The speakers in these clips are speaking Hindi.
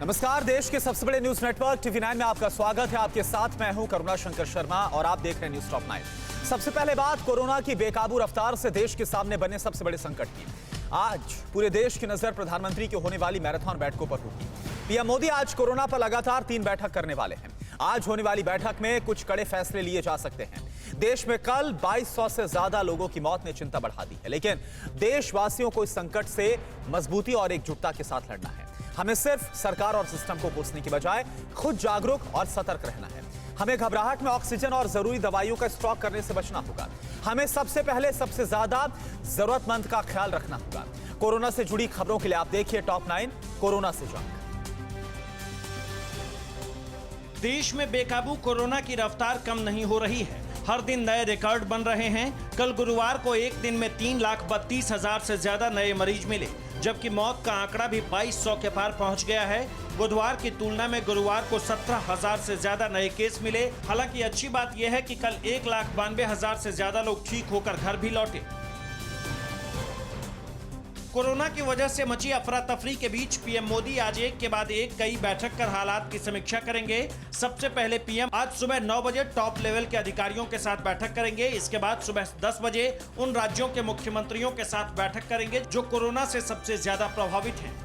नमस्कार, देश के सबसे बड़े न्यूज नेटवर्क टीवी9 में आपका स्वागत है। आपके साथ मैं हूं करुणा शंकर शर्मा और आप देख रहे हैं न्यूज टॉप 9। सबसे पहले बात कोरोना की बेकाबू रफ्तार से देश के सामने बने सबसे बड़े संकट की। आज पूरे देश की नजर प्रधानमंत्री की होने वाली मैराथन बैठकों पर होगी। पीएम मोदी आज कोरोना पर लगातार 3 बैठक करने वाले हैं। आज होने वाली बैठक में कुछ कड़े फैसले लिए जा सकते हैं। देश में कल 2200 से ज्यादा लोगों की मौत ने चिंता बढ़ा दी है, लेकिन देशवासियों को इस संकट से मजबूती और एकजुटता के साथ लड़ना है। हमें सिर्फ सरकार और सिस्टम को कोसने की बजाय खुद जागरूक और सतर्क रहना है। हमें घबराहट में ऑक्सीजन और जरूरी दवाइयों का स्टॉक करने से बचना होगा। हमें सबसे पहले सबसे ज्यादा जरूरतमंद का ख्याल रखना होगा। कोरोना से जुड़ी खबरों के लिए आप देखिए टॉप 9 कोरोना से जंग। देश में बेकाबू कोरोना की रफ्तार कम नहीं हो रही है। हर दिन नए रिकॉर्ड बन रहे हैं। कल गुरुवार को एक दिन में 3,32,000 से ज्यादा नए मरीज मिले, जबकि मौत का आंकड़ा भी 2200 के पार पहुंच गया है। बुधवार की तुलना में गुरुवार को 17,000 से ज्यादा नए केस मिले। हालांकि अच्छी बात यह है कि कल 1,92,000 से ज्यादा लोग ठीक होकर घर भी लौटे। कोरोना की वजह से मची अफरा तफरी के बीच पीएम मोदी आज एक के बाद एक कई बैठक कर हालात की समीक्षा करेंगे। सबसे पहले पीएम आज सुबह 9 बजे टॉप लेवल के अधिकारियों के साथ बैठक करेंगे। इसके बाद सुबह 10 बजे उन राज्यों के मुख्यमंत्रियों के साथ बैठक करेंगे जो कोरोना से सबसे ज्यादा प्रभावित हैं।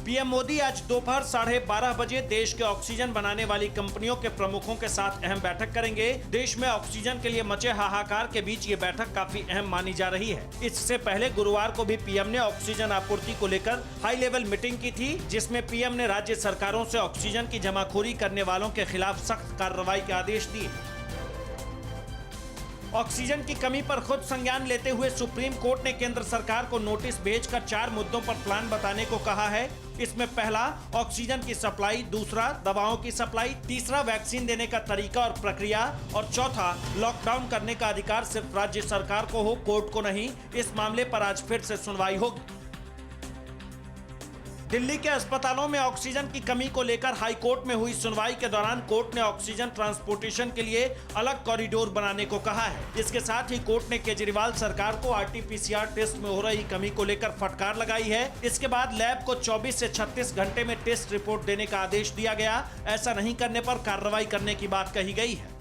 पीएम मोदी आज दोपहर 12:30 बजे देश के ऑक्सीजन बनाने वाली कंपनियों के प्रमुखों के साथ अहम बैठक करेंगे। देश में ऑक्सीजन के लिए मचे हाहाकार के बीच ये बैठक काफी अहम मानी जा रही है। इससे पहले गुरुवार को भी पीएम ने ऑक्सीजन आपूर्ति को लेकर हाई लेवल मीटिंग की थी, जिसमें पीएम ने राज्य सरकारों से ऑक्सीजन की जमाखोरी करने वालों के खिलाफ सख्त कार्रवाई के आदेश दिए। ऑक्सीजन की कमी पर खुद संज्ञान लेते हुए सुप्रीम कोर्ट ने केंद्र सरकार को नोटिस भेजकर 4 मुद्दों पर प्लान बताने को कहा है। इसमें पहला ऑक्सीजन की सप्लाई, दूसरा दवाओं की सप्लाई, तीसरा वैक्सीन देने का तरीका और प्रक्रिया और चौथा लॉकडाउन करने का अधिकार सिर्फ राज्य सरकार को हो, कोर्ट को नहीं। इस मामले पर आज फिर से सुनवाई होगी। दिल्ली के अस्पतालों में ऑक्सीजन की कमी को लेकर हाई कोर्ट में हुई सुनवाई के दौरान कोर्ट ने ऑक्सीजन ट्रांसपोर्टेशन के लिए अलग कॉरिडोर बनाने को कहा है। इसके साथ ही कोर्ट ने केजरीवाल सरकार को आरटी-पीसीआर टेस्ट में हो रही कमी को लेकर फटकार लगाई है। इसके बाद लैब को 24 से 36 घंटे में टेस्ट रिपोर्ट देने का आदेश दिया गया। ऐसा नहीं करने पर कार्रवाई करने की बात कही गई है।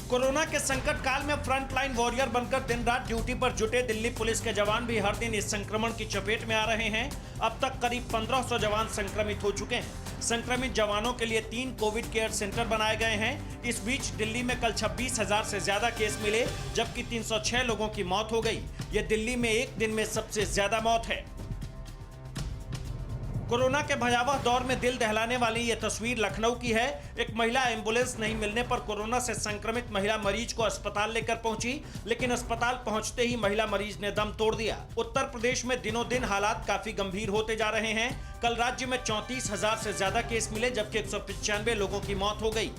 कोरोना के संकट काल में फ्रंटलाइन वॉरियर बनकर दिन रात ड्यूटी पर जुटे दिल्ली पुलिस के जवान भी हर दिन इस संक्रमण की चपेट में आ रहे हैं। अब तक करीब 1500 जवान संक्रमित हो चुके हैं। संक्रमित जवानों के लिए 3 कोविड केयर सेंटर बनाए गए हैं। इस बीच दिल्ली में कल 26,000 से ज्यादा केस मिले, जबकि 306 लोगों की मौत हो गई। ये दिल्ली में एक दिन में सबसे ज्यादा मौत है। कोरोना के भयावह दौर में दिल दहलाने वाली ये तस्वीर लखनऊ की है। एक महिला एम्बुलेंस नहीं मिलने पर कोरोना से संक्रमित महिला मरीज को अस्पताल लेकर पहुंची, लेकिन अस्पताल पहुंचते ही महिला मरीज ने दम तोड़ दिया। उत्तर प्रदेश में दिनों दिन हालात काफी गंभीर होते जा रहे हैं। कल राज्य में 34,000 से ज्यादा केस मिले, जबकि 195 लोगों की मौत हो गई।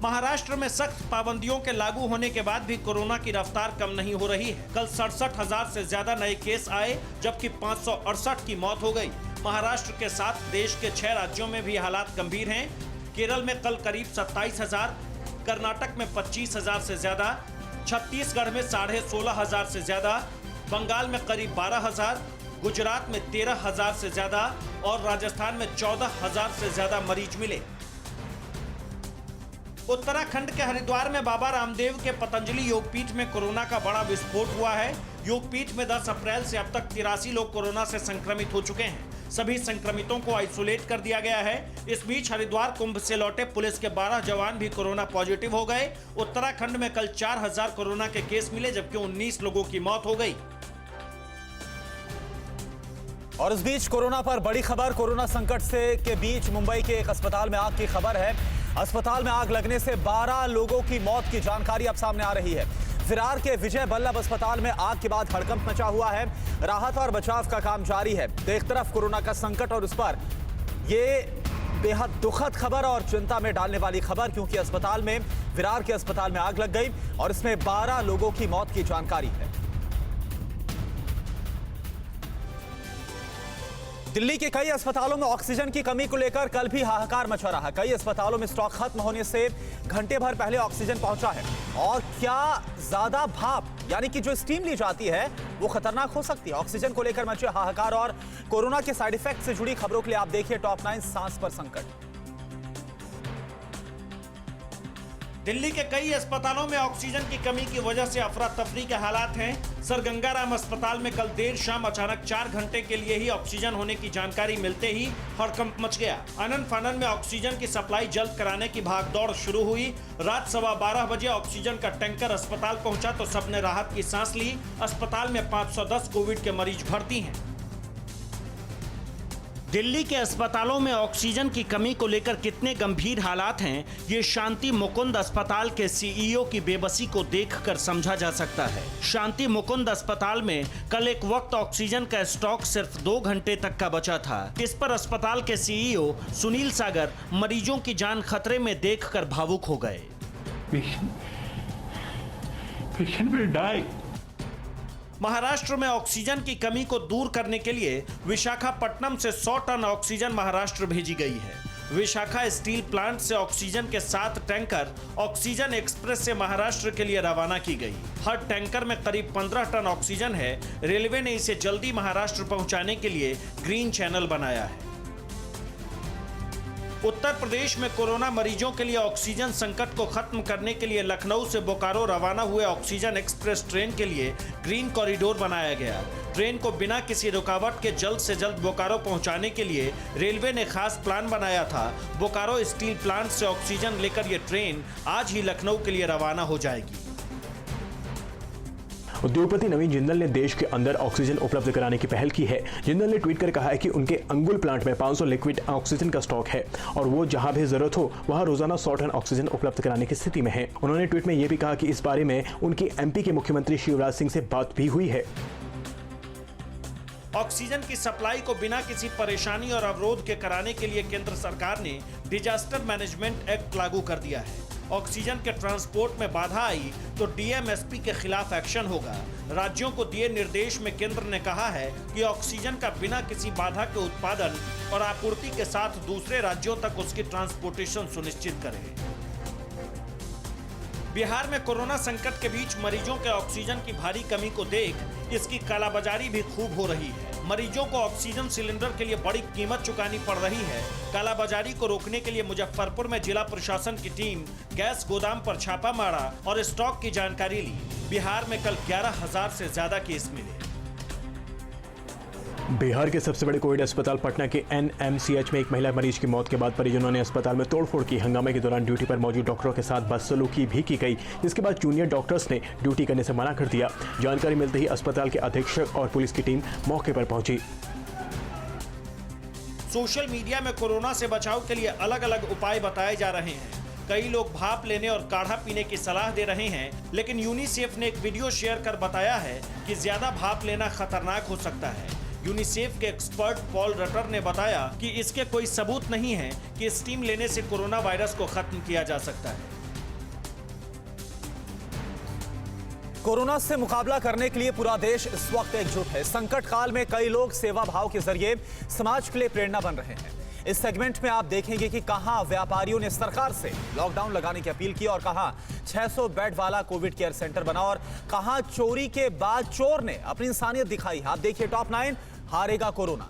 महाराष्ट्र में सख्त पाबंदियों के लागू होने के बाद भी कोरोना की रफ्तार कम नहीं हो रही है। कल 67,000 से ज्यादा नए केस आए, जबकि 568 की मौत हो गई। महाराष्ट्र के साथ देश के 6 राज्यों में भी हालात गंभीर हैं। केरल में कल करीब 27,000, कर्नाटक में 25,000 से ज्यादा, छत्तीसगढ़ में 16,500 से ज्यादा, बंगाल में करीब 12,000, गुजरात में 13,000 से ज्यादा और राजस्थान में 14,000 से ज्यादा मरीज मिले। उत्तराखंड के हरिद्वार में बाबा रामदेव के पतंजलि योगपीठ में कोरोना का बड़ा विस्फोट हुआ है। योगपीठ में 10 अप्रैल से अब तक 83 लोग कोरोना से संक्रमित हो चुके हैं। सभी संक्रमितों को आइसोलेट कर दिया गया है। इस बीच हरिद्वार कुंभ से लौटे पुलिस के 12 जवान भी कोरोना पॉजिटिव हो गए। उत्तराखंड में कल 4,000 कोरोना के केस मिले, जबकि 19 लोगों की मौत हो गई। और इस बीच कोरोना पर बड़ी खबर, कोरोना संकट से के बीच मुंबई के एक अस्पताल में आग की खबर है। अस्पताल में आग लगने से 12 लोगों की मौत की जानकारी अब सामने आ रही है। विरार के विजय बल्लभ अस्पताल में आग के बाद हड़कंप मचा हुआ है। राहत और बचाव का काम जारी है। तो एक तरफ कोरोना का संकट और उस पर ये बेहद दुखद खबर और चिंता में डालने वाली खबर, क्योंकि अस्पताल में, विरार के अस्पताल में आग लग गई और इसमें 12 लोगों की मौत की जानकारी है। दिल्ली के कई अस्पतालों में ऑक्सीजन की कमी को लेकर कल भी हाहाकार मचा रहा। कई अस्पतालों में स्टॉक खत्म होने से घंटे भर पहले ऑक्सीजन पहुंचा है। और क्या ज्यादा भाप यानी कि जो स्टीम ली जाती है वो खतरनाक हो सकती है। ऑक्सीजन को लेकर मचे हाहाकार और कोरोना के साइड इफेक्ट से जुड़ी खबरों के लिए आप देखिए टॉप 9 सांस पर संकट। दिल्ली के कई अस्पतालों में ऑक्सीजन की कमी की वजह से अफरा तफरी के हालात हैं। सर गंगाराम अस्पताल में कल देर शाम अचानक 4 घंटे के लिए ही ऑक्सीजन होने की जानकारी मिलते ही हड़कंप मच गया। आनन फानन में ऑक्सीजन की सप्लाई जल्द कराने की भागदौड़ शुरू हुई। रात 12:15 बजे ऑक्सीजन का टैंकर अस्पताल पहुंचा तो सबने राहत की सांस ली। अस्पताल में 510 कोविड के मरीज भर्ती हैं। दिल्ली के अस्पतालों में ऑक्सीजन की कमी को लेकर कितने गंभीर हालात हैं, ये शांति मुकुंद अस्पताल के सीईओ की बेबसी को देखकर समझा जा सकता है। शांति मुकुंद अस्पताल में कल एक वक्त ऑक्सीजन का स्टॉक सिर्फ 2 घंटे तक का बचा था। इस पर अस्पताल के सीईओ सुनील सागर मरीजों की जान खतरे में देखकर भावुक हो गए। Patient will die. महाराष्ट्र में ऑक्सीजन की कमी को दूर करने के लिए विशाखापट्टनम से 100 टन ऑक्सीजन महाराष्ट्र भेजी गई है। विशाखा स्टील प्लांट से ऑक्सीजन के 7 टैंकर ऑक्सीजन एक्सप्रेस से महाराष्ट्र के लिए रवाना की गई। हर टैंकर में करीब 15 टन ऑक्सीजन है। रेलवे ने इसे जल्दी महाराष्ट्र पहुंचाने के लिए ग्रीन चैनल बनाया है। उत्तर प्रदेश में कोरोना मरीजों के लिए ऑक्सीजन संकट को खत्म करने के लिए लखनऊ से बोकारो रवाना हुए ऑक्सीजन एक्सप्रेस ट्रेन के लिए ग्रीन कॉरिडोर बनाया गया। ट्रेन को बिना किसी रुकावट के जल्द से जल्द बोकारो पहुंचाने के लिए रेलवे ने खास प्लान बनाया था। बोकारो स्टील प्लांट से ऑक्सीजन लेकर ये ट्रेन आज ही लखनऊ के लिए रवाना हो जाएगी। उद्योगपति नवीन जिंदल ने देश के अंदर ऑक्सीजन उपलब्ध कराने की पहल की है। जिंदल ने ट्वीट कर कहा है कि उनके अंगुल प्लांट में 500 लिक्विड ऑक्सीजन का स्टॉक है और वो जहां भी जरूरत हो वहां रोजाना 100 टन ऑक्सीजन उपलब्ध कराने की स्थिति में है। उन्होंने ट्वीट में यह भी कहा कि इस बारे में उनकी एमपी के मुख्यमंत्री शिवराज सिंह से बात भी हुई है। ऑक्सीजन की सप्लाई को बिना किसी परेशानी और अवरोध के कराने के लिए केंद्र सरकार ने डिजास्टर मैनेजमेंट एक्ट लागू कर दिया है। ऑक्सीजन के ट्रांसपोर्ट में बाधा आई तो डीएमएसपी के खिलाफ एक्शन होगा। राज्यों को दिए निर्देश में केंद्र ने कहा है कि ऑक्सीजन का बिना किसी बाधा के उत्पादन और आपूर्ति के साथ दूसरे राज्यों तक उसकी ट्रांसपोर्टेशन सुनिश्चित करें। बिहार में कोरोना संकट के बीच मरीजों के ऑक्सीजन की भारी कमी को देख इसकी कालाबाजारी भी खूब हो रही है। मरीजों को ऑक्सीजन सिलेंडर के लिए बड़ी कीमत चुकानी पड़ रही है। कालाबाजारी को रोकने के लिए मुजफ्फरपुर में जिला प्रशासन की टीम गैस गोदाम पर छापा मारा और स्टॉक की जानकारी ली। बिहार में कल 11,000 से ज्यादा केस मिले। बिहार के सबसे बड़े कोविड अस्पताल पटना के एनएमसीएच में एक महिला मरीज की मौत के बाद परिजनों ने अस्पताल में तोड़फोड़ की। हंगामे के दौरान ड्यूटी पर मौजूद डॉक्टरों के साथ बदसलूकी भी की गई, जिसके बाद जूनियर डॉक्टर्स ने ड्यूटी करने से मना कर दिया। जानकारी मिलते ही अस्पताल के अधीक्षक और पुलिस की टीम मौके पर पहुंची। सोशल मीडिया में कोरोना से बचाव के लिए अलग अलग उपाय बताए जा रहे हैं। कई लोग भाप लेने और काढ़ा पीने की सलाह दे रहे हैं, लेकिन यूनिसेफ ने एक वीडियो शेयर कर बताया है कि ज्यादा भाप लेना खतरनाक हो सकता है। यूनिसेफ के एक्सपर्ट पॉल रटर ने बताया कि इसके कोई सबूत नहीं है कि स्टीम लेने से कोरोना वायरस को खत्म किया जा सकता है। कोरोना से मुकाबला करने के लिए पूरा देश इस वक्त एकजुट है। संकट काल में कई लोग सेवा भाव के जरिए समाज के लिए प्रेरणा बन रहे हैं। इस सेगमेंट में आप देखेंगे कि कहां व्यापारियों ने सरकार से लॉकडाउन लगाने की अपील की और कहां 600 बेड वाला कोविड केयर सेंटर बना और कहां चोरी के बाद चोर ने अपनी इंसानियत दिखाई। आप देखिए टॉप 9 हारेगा कोरोना।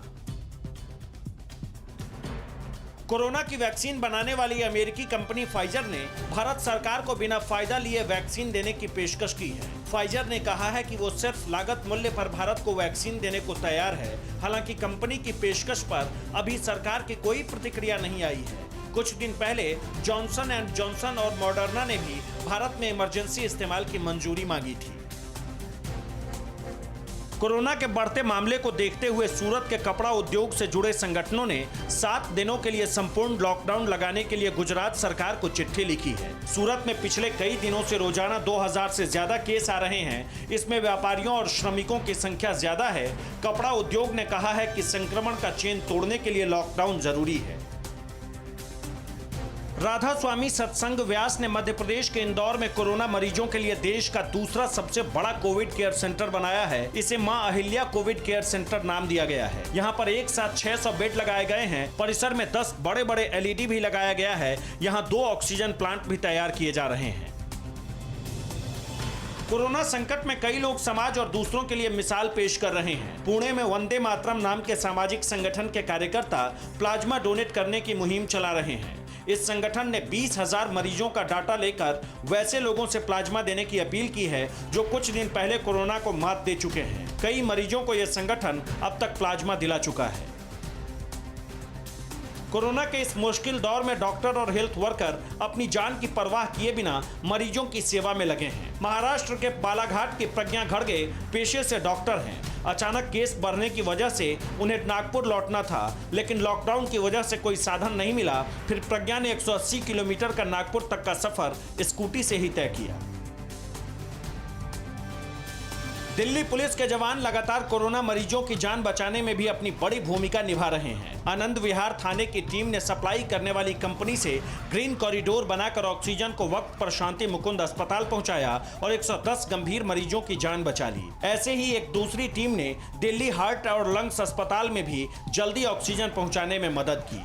कोरोना की वैक्सीन बनाने वाली अमेरिकी कंपनी फाइजर ने भारत सरकार को बिना फायदा लिए वैक्सीन देने की पेशकश की है। फाइजर ने कहा है कि वो सिर्फ लागत मूल्य पर भारत को वैक्सीन देने को तैयार है। हालांकि कंपनी की पेशकश पर अभी सरकार की कोई प्रतिक्रिया नहीं आई है। कुछ दिन पहले जॉनसन एंड जॉनसन और मॉडर्ना ने भी भारत में इमरजेंसी इस्तेमाल की मंजूरी मांगी थी। कोरोना के बढ़ते मामले को देखते हुए सूरत के कपड़ा उद्योग से जुड़े संगठनों ने 7 दिनों के लिए संपूर्ण लॉकडाउन लगाने के लिए गुजरात सरकार को चिट्ठी लिखी है। सूरत में पिछले कई दिनों से रोजाना 2000 से ज्यादा केस आ रहे हैं। इसमें व्यापारियों और श्रमिकों की संख्या ज्यादा है। कपड़ा उद्योग ने कहा है कि संक्रमण का चेन तोड़ने के लिए लॉकडाउन जरूरी है। राधा स्वामी सत्संग व्यास ने मध्य प्रदेश के इंदौर में कोरोना मरीजों के लिए देश का दूसरा सबसे बड़ा कोविड केयर सेंटर बनाया है। इसे मां अहिल्या कोविड केयर सेंटर नाम दिया गया है। यहां पर एक साथ 600 बेड लगाए गए हैं। परिसर में 10 बड़े बड़े LED भी लगाया गया है। यहां 2 ऑक्सीजन प्लांट भी तैयार किए जा रहे हैं। कोरोना संकट में कई लोग समाज और दूसरों के लिए मिसाल पेश कर रहे हैं। पुणे में वंदे मातरम नाम के सामाजिक संगठन के कार्यकर्ता प्लाज्मा डोनेट करने की मुहिम चला रहे हैं। इस संगठन ने 20,000 मरीजों का डाटा लेकर वैसे लोगों से प्लाज्मा देने की अपील की है जो कुछ दिन पहले कोरोना को मात दे चुके हैं। कई मरीजों को यह संगठन अब तक प्लाज्मा दिला चुका है। कोरोना के इस मुश्किल दौर में डॉक्टर और हेल्थ वर्कर अपनी जान की परवाह किए बिना मरीजों की सेवा में लगे हैं। महाराष्ट्र के बालाघाट की प्रज्ञा घड़गे पेशे से डॉक्टर हैं। अचानक केस बढ़ने की वजह से उन्हें नागपुर लौटना था, लेकिन लॉकडाउन की वजह से कोई साधन नहीं मिला। फिर प्रज्ञा ने 180 किलोमीटर का नागपुर तक का सफर स्कूटी से ही तय किया। दिल्ली पुलिस के जवान लगातार कोरोना मरीजों की जान बचाने में भी अपनी बड़ी भूमिका निभा रहे हैं। आनंद विहार थाने की टीम ने सप्लाई करने वाली कंपनी से ग्रीन कॉरिडोर बनाकर ऑक्सीजन को वक्त पर शांति मुकुंद अस्पताल पहुंचाया और 110 गंभीर मरीजों की जान बचा ली। ऐसे ही एक दूसरी टीम ने दिल्ली हार्ट और लंग्स अस्पताल में भी जल्दी ऑक्सीजन पहुंचाने में मदद की।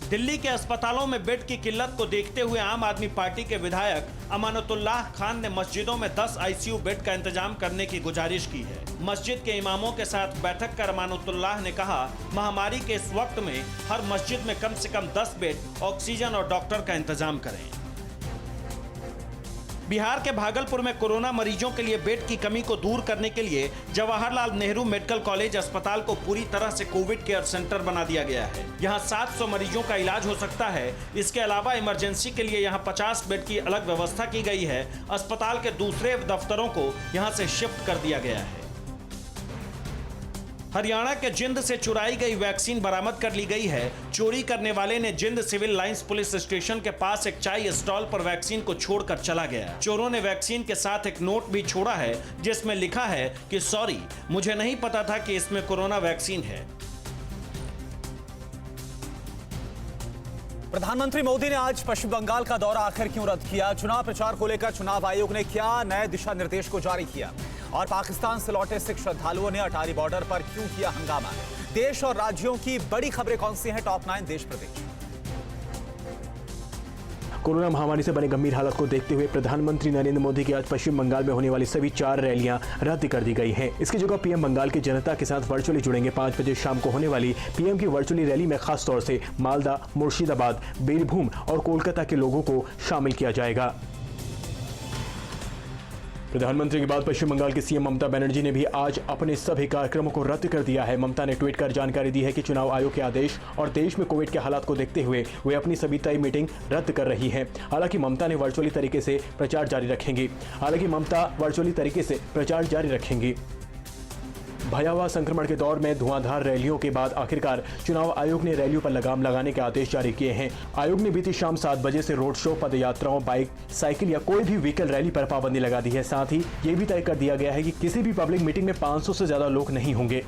दिल्ली के अस्पतालों में बेड की किल्लत को देखते हुए आम आदमी पार्टी के विधायक अमानतुल्लाह खान ने मस्जिदों में 10 ICU बेड का इंतजाम करने की गुजारिश की है। मस्जिद के इमामों के साथ बैठक कर अमानतुल्लाह ने कहा, महामारी के इस वक्त में हर मस्जिद में कम से कम 10 बेड, ऑक्सीजन और डॉक्टर का इंतजाम करें। बिहार के भागलपुर में कोरोना मरीजों के लिए बेड की कमी को दूर करने के लिए जवाहरलाल नेहरू मेडिकल कॉलेज अस्पताल को पूरी तरह से कोविड केयर सेंटर बना दिया गया है। यहां 700 मरीजों का इलाज हो सकता है। इसके अलावा इमरजेंसी के लिए यहां 50 बेड की अलग व्यवस्था की गई है। अस्पताल के दूसरे दफ्तरों को यहां से शिफ्ट कर दिया गया है। हरियाणा के जिंद से चुराई गई वैक्सीन बरामद कर ली गई है। चोरी करने वाले ने जिंद सिविल लाइंस पुलिस स्टेशन के पास एक चाय स्टॉल पर वैक्सीन को छोड़कर चला गया। चोरों ने वैक्सीन के साथ एक नोट भी छोड़ा है जिसमें लिखा है कि सॉरी, मुझे नहीं पता था कि इसमें कोरोना वैक्सीन है। प्रधानमंत्री मोदी ने आज पश्चिम बंगाल का दौरा आखिर क्यों रद्द किया? चुनाव प्रचार को लेकर चुनाव आयोग ने क्या नए दिशा निर्देश को जारी किया? और पाकिस्तान से लौटे सिख श्रद्धालुओं ने अटारी बॉर्डर पर क्यों किया हंगामा? देश और राज्यों की बड़ी खबरें कौन सी हैं? टॉप 9 देश प्रदेश। कोरोना महामारी से बने गंभीर हालत को देखते हुए प्रधानमंत्री नरेंद्र मोदी की आज पश्चिम बंगाल में होने वाली सभी 4 रैलियां रद्द कर दी गई हैं। इसकी जगह पीएम बंगाल की जनता के साथ वर्चुअली जुड़ेंगे। 5 बजे शाम को होने वाली पीएम की वर्चुअली रैली में खास तौर से मालदा, मुर्शिदाबाद, बीरभूम और कोलकाता के लोगों को शामिल किया जाएगा। प्रधानमंत्री के बाद पश्चिम बंगाल की सीएम ममता बनर्जी ने भी आज अपने सभी कार्यक्रमों को रद्द कर दिया है। ममता ने ट्वीट कर जानकारी दी है कि चुनाव आयोग के आदेश और देश में कोविड के हालात को देखते हुए वे अपनी सभी तय मीटिंग रद्द कर रही हैं। हालांकि ममता वर्चुअली तरीके से प्रचार जारी रखेंगी। भयावह संक्रमण के दौर में धुआंधार रैलियों के बाद आखिरकार चुनाव आयोग ने रैलियों पर लगाम लगाने के आदेश जारी किए हैं। आयोग ने बीती शाम 7 बजे से रोड शो, पद यात्राओं, बाइक, साइकिल या कोई भी व्हीकल रैली पर पाबंदी लगा दी है। साथ ही ये भी तय कर दिया गया है कि किसी भी पब्लिक मीटिंग में 500 से ज्यादा लोग नहीं होंगे।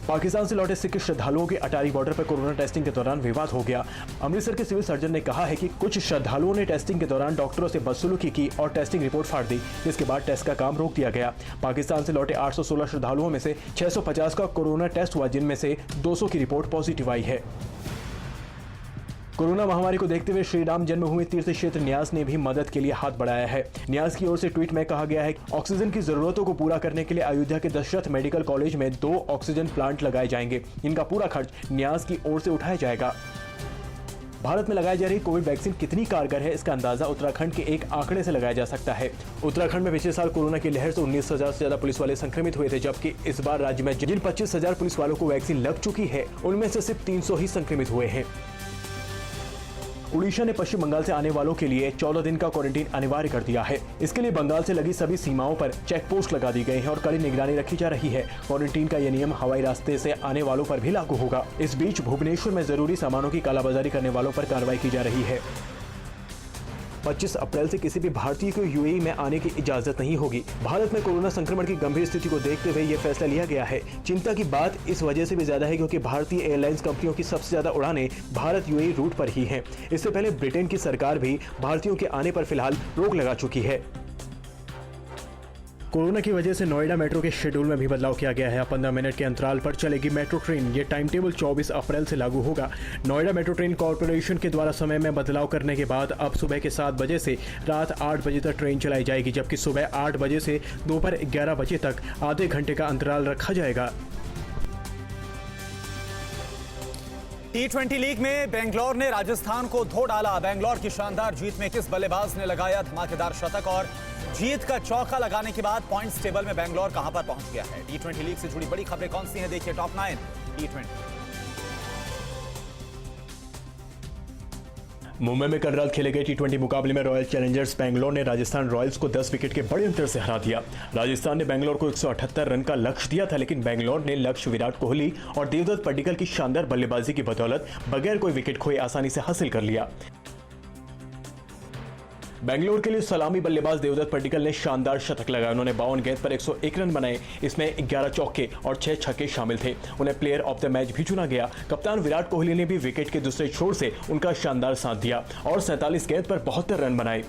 पाकिस्तान से लौटे सिख श्रद्धालुओं के अटारी बॉर्डर पर कोरोना टेस्टिंग के दौरान विवाद हो गया। अमृतसर के सिविल सर्जन ने कहा है कि कुछ श्रद्धालुओं ने टेस्टिंग के दौरान डॉक्टरों से बदसलूकी की और टेस्टिंग रिपोर्ट फाड़ दी, जिसके बाद टेस्ट का काम रोक दिया गया। पाकिस्तान से लौटे 816 श्रद्धालुओं में से 650 का कोरोना टेस्ट हुआ, जिनमें से 200 की रिपोर्ट पॉजिटिव आई है। कोरोना महामारी को देखते हुए श्री राम जन्मभूमि तीर्थ क्षेत्र न्यास ने भी मदद के लिए हाथ बढ़ाया है। न्यास की ओर से ट्वीट में कहा गया है कि ऑक्सीजन की जरूरतों को पूरा करने के लिए अयोध्या के दशरथ मेडिकल कॉलेज में 2 ऑक्सीजन प्लांट लगाए जाएंगे। इनका पूरा खर्च न्यास की ओर से उठाया जाएगा। भारत में लगाई जा रही कोविड वैक्सीन कितनी कारगर है, इसका अंदाजा उत्तराखंड के एक आंकड़े से लगाया जा सकता है। उत्तराखंड में पिछले साल कोरोना की लहर से 19,000 से ज्यादा पुलिस वाले संक्रमित हुए थे, जबकि इस बार राज्य में जिन 25,000 पुलिस वालों को वैक्सीन लग चुकी है, उनमें से सिर्फ 300 ही संक्रमित हुए हैं। उड़ीसा ने पश्चिम बंगाल से आने वालों के लिए 14 दिन का क्वारंटीन अनिवार्य कर दिया है। इसके लिए बंगाल से लगी सभी सीमाओं पर चेक पोस्ट लगा दी गई हैं और कड़ी निगरानी रखी जा रही है। क्वारंटीन का यह नियम हवाई रास्ते से आने वालों पर भी लागू होगा। इस बीच भुवनेश्वर में जरूरी सामानों की कालाबाजारी करने वालों पर कार्रवाई की जा रही है। 25 अप्रैल से किसी भी भारतीय को यूएई में आने की इजाजत नहीं होगी। भारत में कोरोना संक्रमण की गंभीर स्थिति को देखते हुए यह फैसला लिया गया है। चिंता की बात इस वजह से भी ज्यादा है क्योंकि भारतीय एयरलाइंस कंपनियों की सबसे ज्यादा उड़ानें भारत यूएई रूट पर ही हैं। इससे पहले ब्रिटेन की सरकार भी भारतीयों के आने पर फिलहाल रोक लगा चुकी है। कोरोना की वजह से नोएडा मेट्रो के शेड्यूल में भी बदलाव किया गया है। 15 मिनट के अंतराल पर चलेगी मेट्रो ट्रेन। ये टाइम टेबल 24 अप्रैल से लागू होगा। नोएडा मेट्रो ट्रेन कॉर्पोरेशन के द्वारा समय में बदलाव करने के बाद अब सुबह के 7 बजे से रात 8 बजे तक ट्रेन चलाई जाएगी, जबकि सुबह 8 बजे से दोपहर 11 बजे तक आधे घंटे का अंतराल रखा जाएगा। T20 लीग में बेंगलोर ने राजस्थान को धो डाला। बेंगलोर की शानदार जीत में किस बल्लेबाज ने लगाया धमाकेदार शतक और जीत का चौका लगाने के बाद पॉइंट्स टेबल में बेंगलोर कहां पर पहुंच गया है। T20 लीग से जुड़ी बड़ी खबरें कौन सी हैं, देखिए टॉप 9 T20। मुंबई में कल रात खेले गए T20 मुकाबले में रॉयल चैलेंजर्स बेंगलोर ने राजस्थान रॉयल्स को 10 विकेट के बड़े अंतर से हरा दिया। राजस्थान ने बेंगलोर को 178 रन का लक्ष्य दिया था, लेकिन बेंगलोर ने लक्ष्य विराट कोहली और देवदत्त पड्डीकल की शानदार बल्लेबाजी की बदौलत बगैर कोई विकेट खोए आसानी से हासिल कर लिया। बेंगलोर के लिए सलामी बल्लेबाज देवदत्त पड्डीकल ने शानदार शतक लगाया। उन्होंने 52 गेंद पर 101 रन बनाए। इसमें 11 चौके और 6 छक्के शामिल थे। उन्हें प्लेयर ऑफ द मैच भी चुना गया। कप्तान विराट कोहली ने भी विकेट के दूसरे छोर से उनका शानदार साथ दिया और 47 गेंद पर 72 रन बनाए।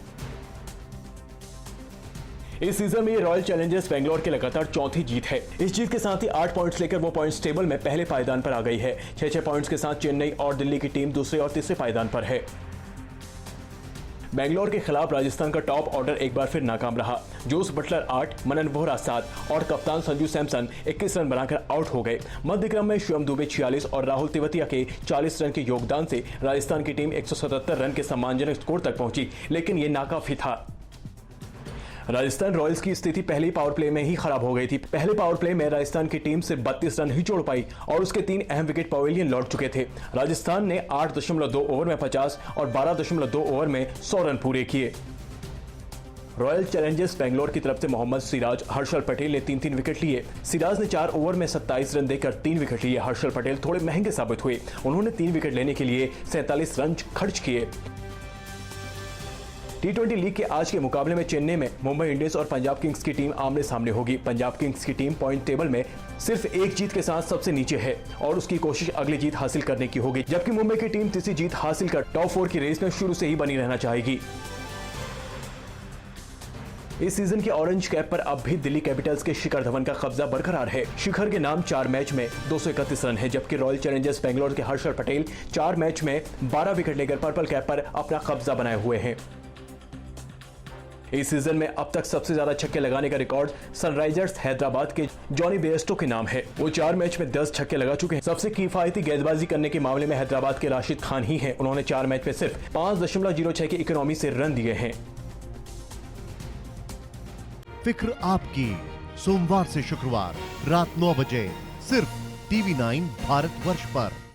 इस सीजन में ये रॉयल चैलेंजर्स बेंगलोर की लगातार चौथी जीत है। इस जीत के साथ ही 8 पॉइंट्स लेकर वो पॉइंट्स टेबल में पहले पायदान पर आ गई है। 6 पॉइंट्स के साथ चेन्नई और दिल्ली की टीम दूसरे और तीसरे पायदान पर है। बेंगलोर के खिलाफ राजस्थान का टॉप ऑर्डर एक बार फिर नाकाम रहा। जोस बटलर 8, मनन वोहरा 7 और कप्तान संजू सैमसन 21 रन बनाकर आउट हो गए। मध्य क्रम में शिवम दुबे 46 और राहुल तेवतिया के 40 रन के योगदान से राजस्थान की टीम 177 रन के सम्मानजनक स्कोर तक पहुंची, लेकिन ये नाकाफी था। राजस्थान रॉयल्स की स्थिति पहले पावर प्ले में ही खराब हो गई थी। पहले पावर प्ले में राजस्थान की टीम सिर्फ 32 रन ही जोड़ पाई और उसके 3 अहम विकेट पवेलियन लौट चुके थे। राजस्थान ने 8.2 ओवर में 50 और 12.2 ओवर में 100 रन पूरे किए। रॉयल चैलेंजर्स बेंगलोर की तरफ से मोहम्मद सिराज, हर्षल पटेल ने 3-3 विकेट लिए। सिराज ने 4 ओवर में 27 रन देकर 3 विकेट लिए। हर्षल पटेल थोड़े महंगे साबित हुए। उन्होंने 3 विकेट लेने के लिए 47 रन खर्च किए। T20 लीग के आज के मुकाबले में चेन्नई में मुंबई इंडियंस और पंजाब किंग्स की टीम आमने सामने होगी। पंजाब किंग्स की टीम पॉइंट टेबल में सिर्फ एक जीत के साथ सबसे नीचे है और उसकी कोशिश अगली जीत हासिल करने की होगी, जबकि मुंबई की टीम तीसरी जीत हासिल कर टॉप 4 की रेस में शुरू से ही बनी रहना चाहेगी। इस सीजन के ऑरेंज कैप पर अब भी दिल्ली कैपिटल्स के शिखर धवन का कब्जा बरकरार है। शिखर के नाम 4 मैच में 231 रन है, जबकि रॉयल चैलेंजर्स बेंगलोर के हर्षल पटेल 4 मैच में 12 विकेट लेकर पर्पल कैप पर अपना कब्जा बनाए हुए हैं। इस सीजन में अब तक सबसे ज्यादा छक्के लगाने का रिकॉर्ड सनराइजर्स हैदराबाद के जॉनी बेयरस्टो के नाम है। वो 4 मैच में 10 छक्के लगा चुके हैं। सबसे किफायती गेंदबाजी करने के मामले में हैदराबाद के राशिद खान ही हैं। उन्होंने 4 मैच में सिर्फ 5.06 की इकोनॉमी से रन दिए हैं। फिक्र आपकी, सोमवार से शुक्रवार रात 9 बजे सिर्फ TV9 भारतवर्ष पर।